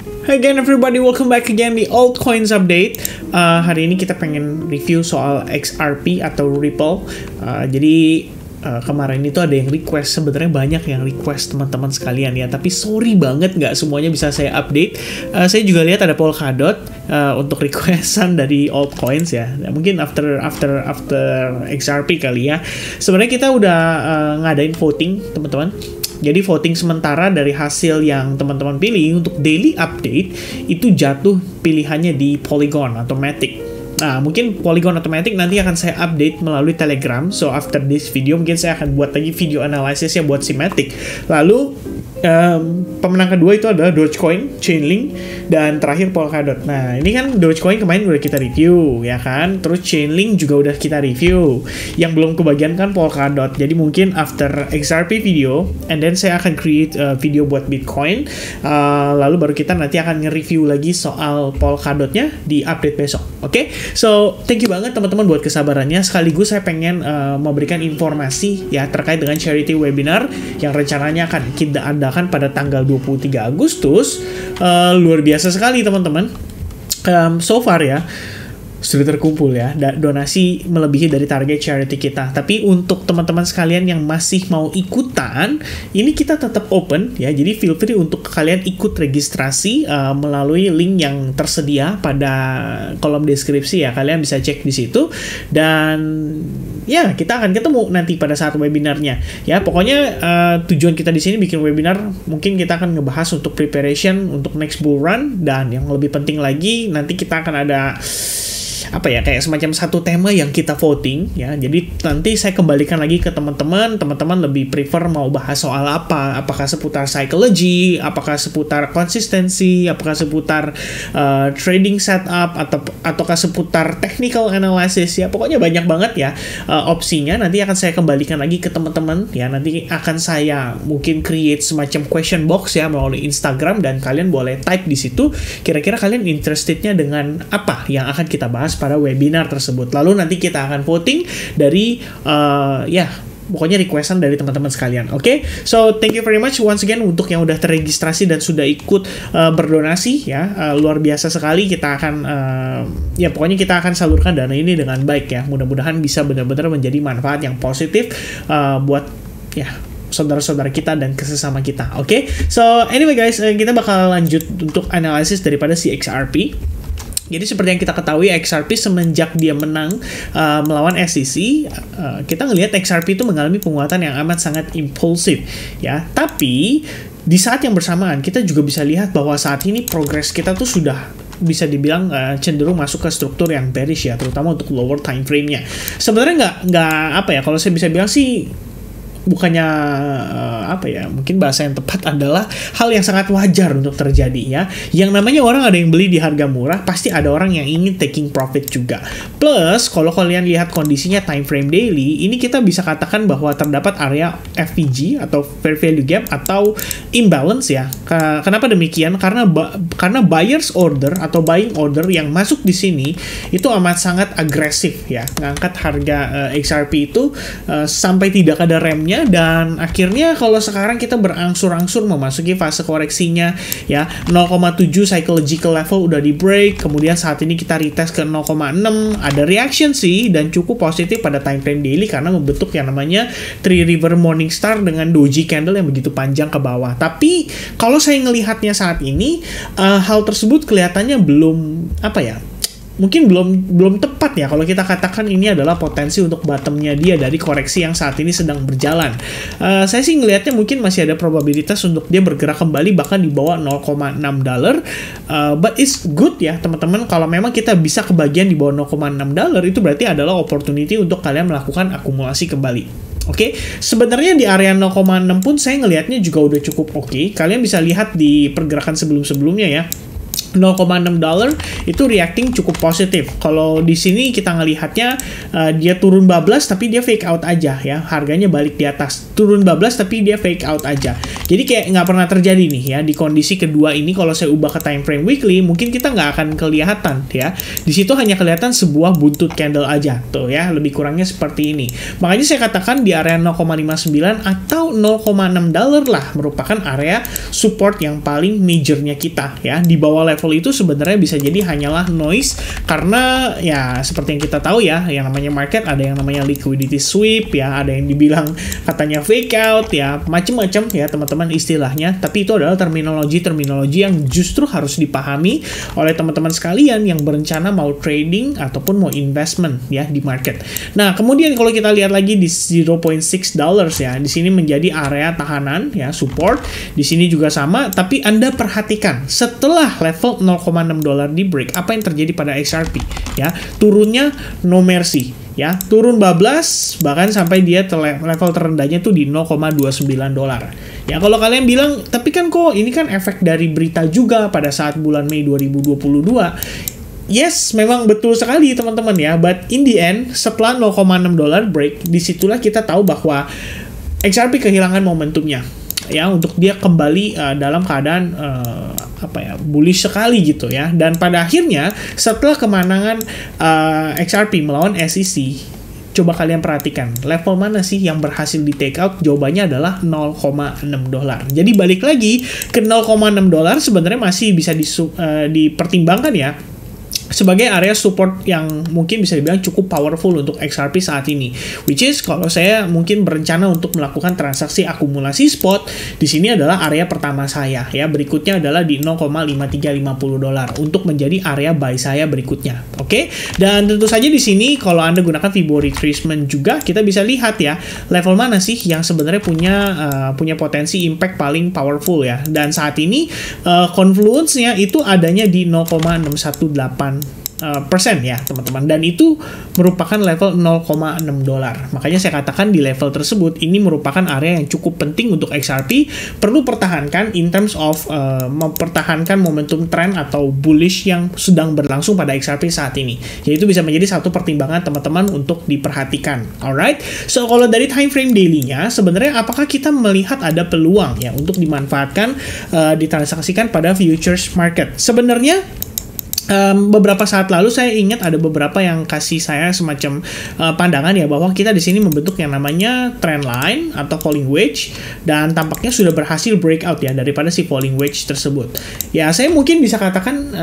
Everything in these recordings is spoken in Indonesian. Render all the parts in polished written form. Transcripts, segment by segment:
Hi again everybody, welcome back again di Altcoins Update. Hari ini kita pengen review soal XRP atau Ripple. Kemarin itu ada yang request, sebenarnya banyak yang request teman-teman sekalian ya. Tapi sorry banget nggak semuanya bisa saya update. Saya juga lihat ada Polkadot untuk requestan dari altcoins ya. Mungkin after XRP kali ya. Sebenarnya kita udah ngadain voting teman-teman. Jadi voting sementara dari hasil yang teman-teman pilih untuk daily update itu jatuh pilihannya di Polygon atau Matic. Nah, mungkin Polygon atau Matic nanti akan saya update melalui Telegram. So, after this video, mungkin saya akan buat lagi video analisisnya buat si Matic. Lalu, pemenang kedua itu adalah Dogecoin, Chainlink, dan terakhir Polkadot. Nah, ini kan Dogecoin kemarin udah kita review, ya kan? Terus Chainlink juga udah kita review. Yang belum kebagian kan Polkadot. Jadi mungkin after XRP video, and then saya akan create video buat Bitcoin. Lalu baru kita nanti akan nge-review lagi soal Polkadotnya di update besok. Oke? So, thank you banget teman-teman buat kesabarannya. Sekaligus saya pengen memberikan informasi ya terkait dengan charity webinar yang rencananya akan kita adakan pada tanggal 23 Agustus. Luar biasa sekali teman-teman. So far ya sudah terkumpul ya donasi melebihi dari target charity kita. Tapi untuk teman-teman sekalian yang masih mau ikutan, ini kita tetap open ya. Jadi feel free untuk kalian ikut registrasi melalui link yang tersedia pada kolom deskripsi ya. Kalian bisa cek di situ dan ya kita akan ketemu nanti pada saat webinarnya. Ya pokoknya tujuan kita di sini bikin webinar, mungkin kita akan ngebahas untuk preparation untuk next bull run, dan yang lebih penting lagi nanti kita akan ada kayak semacam satu tema yang kita voting ya. Jadi nanti saya kembalikan lagi ke teman-teman lebih prefer mau bahas soal apa, apakah seputar psychology, apakah seputar konsistensi, apakah seputar trading setup, ataukah seputar technical analysis ya. Pokoknya banyak banget ya opsinya. Nanti akan saya kembalikan lagi ke teman-teman ya. Nanti akan saya mungkin create semacam question box ya melalui Instagram, dan kalian boleh type di situ kira-kira kalian interestednya dengan apa yang akan kita bahas pada webinar tersebut. Lalu nanti kita akan voting dari pokoknya requestan dari teman-teman sekalian. Oke? So, thank you very much once again untuk yang udah terregistrasi dan sudah ikut berdonasi ya. Luar biasa sekali. Kita akan pokoknya kita akan salurkan dana ini dengan baik ya. Mudah-mudahan bisa benar-benar menjadi manfaat yang positif buat saudara-saudara kita dan kesesama kita. Oke? So, anyway guys, kita bakal lanjut untuk analisis daripada si XRP. Jadi seperti yang kita ketahui, XRP semenjak dia menang melawan SEC, kita ngelihat XRP itu mengalami penguatan yang amat sangat impulsif ya. Tapi di saat yang bersamaan kita juga bisa lihat bahwa saat ini progres kita tuh sudah bisa dibilang cenderung masuk ke struktur yang bearish ya, terutama untuk lower time frame-nya. Sebenarnya nggak kalau saya bisa bilang sih bukannya mungkin bahasa yang tepat adalah hal yang sangat wajar untuk terjadi ya. Yang namanya orang ada yang beli di harga murah, pasti ada orang yang ingin taking profit juga. Plus kalau kalian lihat kondisinya time frame daily, ini kita bisa katakan bahwa terdapat area FVG atau fair value gap atau imbalance ya. Kenapa demikian? Karena buyers order atau buying order yang masuk di sini itu amat sangat agresif ya, ngangkat harga XRP itu sampai tidak ada remnya. Dan akhirnya kalau sekarang kita berangsur-angsur memasuki fase koreksinya ya, 0,7 psychological level udah di break, kemudian saat ini kita retest ke 0,6, ada reaction sih dan cukup positif pada time frame daily karena membentuk yang namanya Three River Morningstar dengan doji candle yang begitu panjang ke bawah. Tapi kalau saya ngelihatnya saat ini hal tersebut kelihatannya belum mungkin belum tepat ya kalau kita katakan ini adalah potensi untuk bottomnya dia dari koreksi yang saat ini sedang berjalan. Saya sih ngelihatnya mungkin masih ada probabilitas untuk dia bergerak kembali bahkan di bawah $0,6. But it's good ya teman-teman, kalau memang kita bisa kebagian di bawah $0,6 itu berarti adalah opportunity untuk kalian melakukan akumulasi kembali. Oke, sebenarnya di area 0,6 pun saya ngelihatnya juga udah cukup oke. Kalian bisa lihat di pergerakan sebelum-sebelumnya ya. $0,6 itu reacting cukup positif. Kalau di sini kita ngelihatnya dia turun bablas tapi dia fake out aja ya, harganya balik di atas. Turun bablas tapi dia fake out aja. Jadi kayak nggak pernah terjadi nih ya di kondisi kedua ini. Kalau saya ubah ke time frame weekly, mungkin kita nggak akan kelihatan ya. Di situ hanya kelihatan sebuah buntut candle aja tuh ya, lebih kurangnya seperti ini. Makanya saya katakan di area 0,59 atau $0,6 lah merupakan area support yang paling majornya kita ya. Di bawah level itu sebenarnya bisa jadi hanyalah noise, karena ya seperti yang kita tahu ya, yang namanya market ada yang namanya liquidity sweep ya, ada yang dibilang katanya fake out ya, macem-macem ya teman-teman istilahnya. Tapi itu adalah terminologi yang justru harus dipahami oleh teman-teman sekalian yang berencana mau trading ataupun mau investment ya di market. Nah, kemudian kalau kita lihat lagi di $0.6 ya, di sini menjadi area tahanan ya, support. Di sini juga sama, tapi Anda perhatikan setelah level $0,6 di break, apa yang terjadi pada XRP ya, turunnya no mercy ya, turun bablas bahkan sampai dia level terendahnya tuh di $0,29 ya. Kalau kalian bilang tapi kan kok ini kan efek dari berita juga pada saat bulan Mei 2022, yes, memang betul sekali teman-teman ya, but in the end setelah $0,6 break, disitulah kita tahu bahwa XRP kehilangan momentumnya ya untuk dia kembali dalam keadaan bullish sekali gitu ya. Dan pada akhirnya setelah kemenangan XRP melawan SEC, coba kalian perhatikan level mana sih yang berhasil di take out. Jawabannya adalah $0,6. Jadi balik lagi ke $0,6 sebenarnya masih bisa dipertimbangkan ya sebagai area support yang mungkin bisa dibilang cukup powerful untuk XRP saat ini. Which is kalau saya mungkin berencana untuk melakukan transaksi akumulasi spot, di sini adalah area pertama saya ya. Berikutnya adalah di $0,5350 untuk menjadi area buy saya berikutnya. Oke? Dan tentu saja di sini kalau Anda gunakan Fibonacci retracement juga, kita bisa lihat ya level mana sih yang sebenarnya punya potensi impact paling powerful ya. Dan saat ini confluence-nya itu adanya di 0,618% ya teman-teman, dan itu merupakan level $0,6. Makanya saya katakan di level tersebut ini merupakan area yang cukup penting untuk XRP, perlu pertahankan in terms of mempertahankan momentum trend atau bullish yang sedang berlangsung pada XRP saat ini. Jadi itu bisa menjadi satu pertimbangan teman-teman untuk diperhatikan. Alright, so kalau dari time frame daily-nya sebenarnya apakah kita melihat ada peluang ya untuk dimanfaatkan ditransaksikan pada futures market? Sebenarnya beberapa saat lalu saya ingat ada beberapa yang kasih saya semacam pandangan ya bahwa kita di sini membentuk yang namanya trend line atau falling wedge, dan tampaknya sudah berhasil breakout ya daripada si falling wedge tersebut. Ya saya mungkin bisa katakan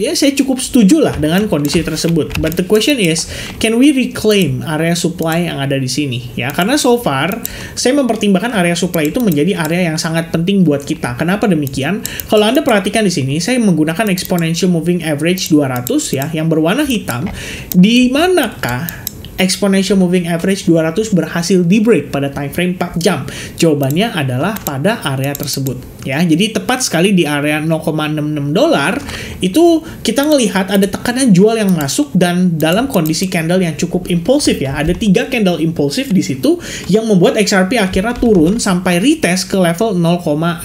ya saya cukup setuju lah dengan kondisi tersebut. But the question is, can we reclaim area supply yang ada di sini ya? Karena so far saya mempertimbangkan area supply itu menjadi area yang sangat penting buat kita. Kenapa demikian? Kalau Anda perhatikan di sini saya menggunakan exponential moving average 200 ya yang berwarna hitam. Di manakah exponential moving average 200 berhasil di break pada time frame 4 jam? Jawabannya adalah pada area tersebut ya. Jadi tepat sekali di area $0,66 itu kita melihat ada tekanan jual yang masuk dan dalam kondisi candle yang cukup impulsif ya. Ada 3 candle impulsif di situ yang membuat XRP akhirnya turun sampai retest ke level $0,6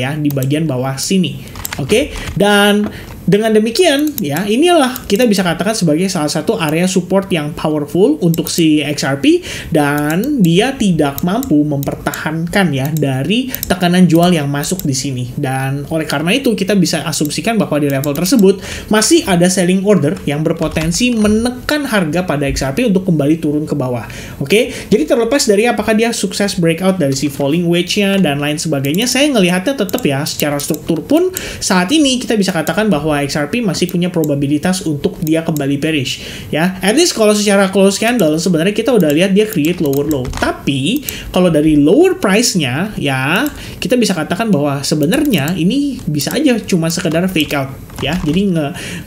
ya di bagian bawah sini. Oke, dan dengan demikian ya inilah kita bisa katakan sebagai salah satu area support yang powerful untuk si XRP, dan dia tidak mampu mempertahankan ya dari tekanan jual yang masuk di sini. Dan oleh karena itu kita bisa asumsikan bahwa di level tersebut masih ada selling order yang berpotensi menekan harga pada XRP untuk kembali turun ke bawah. Oke, jadi terlepas dari apakah dia sukses breakout dari si falling wedge-nya dan lain sebagainya, saya ngelihatnya tetap ya secara struktur pun saat ini kita bisa katakan bahwa XRP masih punya probabilitas untuk dia kembali bearish ya. At least kalau secara close candle sebenarnya kita udah lihat dia create lower low. Tapi kalau dari lower price-nya ya kita bisa katakan bahwa sebenarnya ini bisa aja cuma sekedar fake out ya. Jadi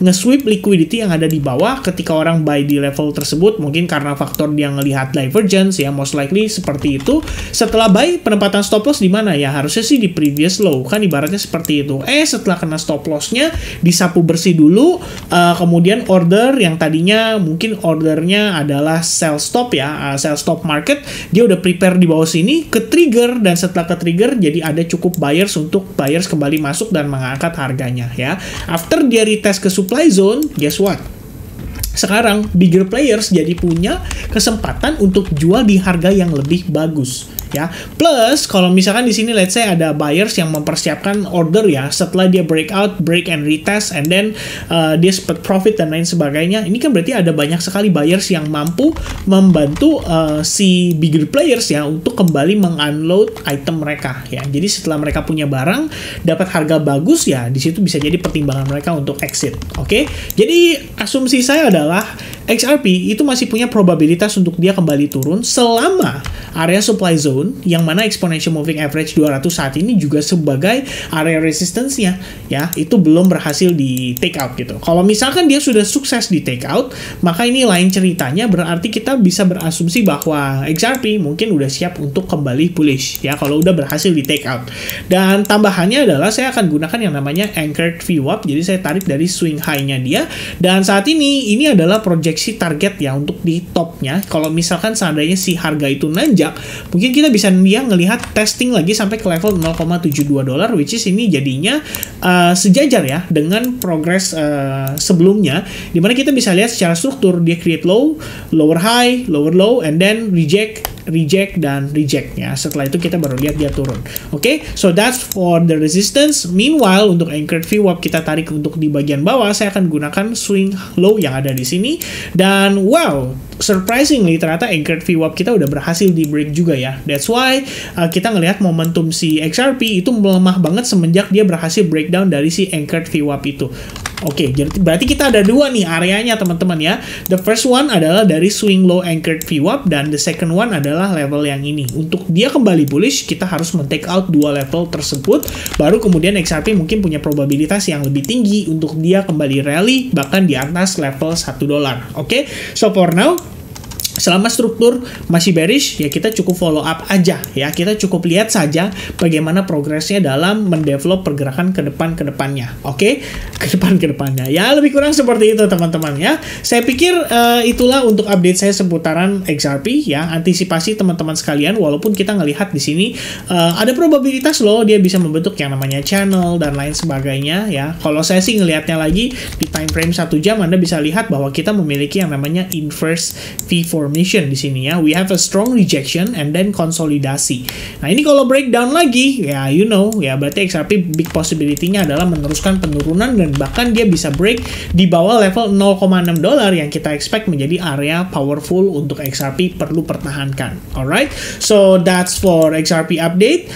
nge-sweep liquidity yang ada di bawah ketika orang buy di level tersebut, mungkin karena faktor dia ngelihat divergence ya, most likely seperti itu. Setelah buy, penempatan stop loss di mana ya? Harusnya sih di previous low, kan ibaratnya seperti itu. Setelah kena stop loss-nya disapu bersih dulu, kemudian order yang tadinya mungkin ordernya adalah sell stop ya, sell stop market, dia udah prepare di bawah sini, ke trigger, dan setelah ke trigger jadi ada cukup buyers untuk buyers kembali masuk dan mengangkat harganya ya. After dia retest ke supply zone, guess what? Sekarang bigger players jadi punya kesempatan untuk jual di harga yang lebih bagus ya. Plus kalau misalkan di sini let's say ada buyers yang mempersiapkan order ya, setelah dia break and retest and then dia sempat profit dan lain sebagainya. Ini kan berarti ada banyak sekali buyers yang mampu membantu si bigger players ya untuk kembali mengunload item mereka ya. Jadi setelah mereka punya barang dapat harga bagus ya, di situ bisa jadi pertimbangan mereka untuk exit. Oke? Jadi asumsi saya adalah XRP itu masih punya probabilitas untuk dia kembali turun selama area supply zone yang mana exponential moving average 200 saat ini juga sebagai area resistance-nya ya, itu belum berhasil di take out gitu. Kalau misalkan dia sudah sukses di take out, maka ini lain ceritanya, berarti kita bisa berasumsi bahwa XRP mungkin udah siap untuk kembali bullish ya kalau udah berhasil di take out. Dan tambahannya adalah saya akan gunakan yang namanya anchored VWAP, jadi saya tarik dari swing high-nya dia, dan saat ini adalah proyeksi target ya untuk di topnya. Kalau misalkan seandainya si harga itu nanjak, mungkin kita bisa dia ngelihat testing lagi sampai ke level 0,72 dolar, which is ini jadinya sejajar ya dengan progress sebelumnya, dimana kita bisa lihat secara struktur dia create low, lower high, lower low, and then reject, dan reject ya. Setelah itu kita baru lihat dia turun. Oke, so that's for the resistance. Meanwhile untuk anchored VWAP kita tarik untuk di bagian bawah, saya akan gunakan swing low yang ada di sini, dan wow, surprisingly ternyata anchored VWAP kita udah berhasil di break juga ya. That's why kita ngelihat momentum si XRP itu melemah banget semenjak dia berhasil breakdown dari si anchored VWAP itu. Oke, jadi berarti kita ada dua nih areanya teman-teman ya. The first one adalah dari swing low anchored VWAP, dan the second one adalah level yang ini. Untuk dia kembali bullish, kita harus men-take out dua level tersebut, baru kemudian XRP mungkin punya probabilitas yang lebih tinggi untuk dia kembali rally bahkan di atas level 1 dolar. Oke, so for now selama struktur masih bearish ya, kita cukup follow up aja ya, kita cukup lihat saja bagaimana progresnya dalam mendevelop pergerakan ke depannya. Oke, ke depannya ya, lebih kurang seperti itu teman-teman ya. Saya pikir itulah untuk update saya seputaran XRP ya. Antisipasi teman-teman sekalian, walaupun kita ngelihat di sini ada probabilitas loh dia bisa membentuk yang namanya channel dan lain sebagainya ya. Kalau saya sih ngelihatnya lagi di time frame 1 jam, Anda bisa lihat bahwa kita memiliki yang namanya inverse V formation di sini ya. We have a strong rejection and then konsolidasi. Nah, ini kalau breakdown lagi ya, you know ya, berarti XRP big possibility-nya adalah meneruskan penurunan dan bahkan dia bisa break di bawah level 0,6 dolar yang kita expect menjadi area powerful untuk XRP perlu pertahankan. Alright, so that's for XRP update.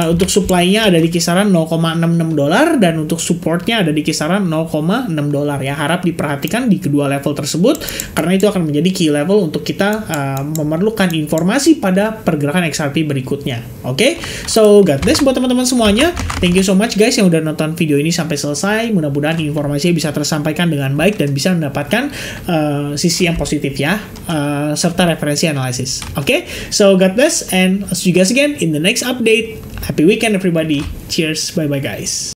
Untuk supply-nya ada di kisaran 0,66 dolar dan untuk supportnya ada di kisaran 0,6 dolar ya. Harap diperhatikan di kedua level tersebut karena itu akan menjadi key level untuk kita memerlukan informasi pada pergerakan XRP berikutnya. Oke, so God bless buat teman-teman semuanya. Thank you so much guys yang udah nonton video ini sampai selesai. Mudah-mudahan informasinya bisa tersampaikan dengan baik dan bisa mendapatkan sisi yang positif ya, serta referensi analisis. Oke, so God bless and I'll see you guys again in the next update. Happy weekend everybody. Cheers, bye bye guys.